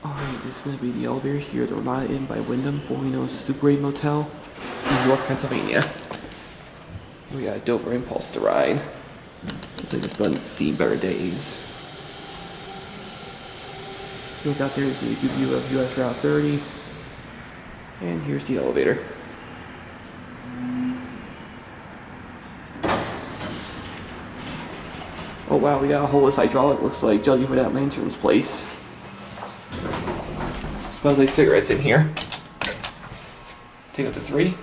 Alright, this is going to be the elevator here at the Ramada Inn by Wyndham, formerly known as the Super 8 Motel, New York, Pennsylvania. We got a Dover Impulse to ride. Looks like this button's seen better days. Look out there to see a good view of US Route 30. And here's the elevator. Oh wow, we got a Holeless hydraulic, looks like, judging by that lantern's place. Smells like cigarettes in here. Take up to 3.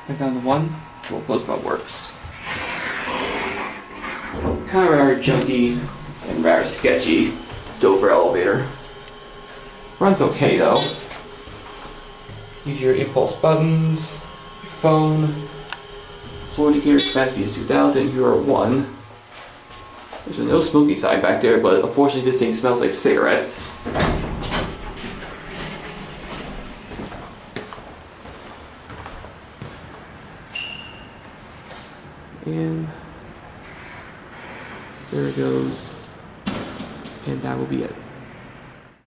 Back down to 1. We'll close my works. Kind of rare, junky, and rare, sketchy Dover elevator. Runs okay though. Use your impulse buttons, your phone. Floor indicator capacity is 2,000. You are 1. There's no smoky side back there, but unfortunately this thing smells like cigarettes. And there it goes, and that will be it.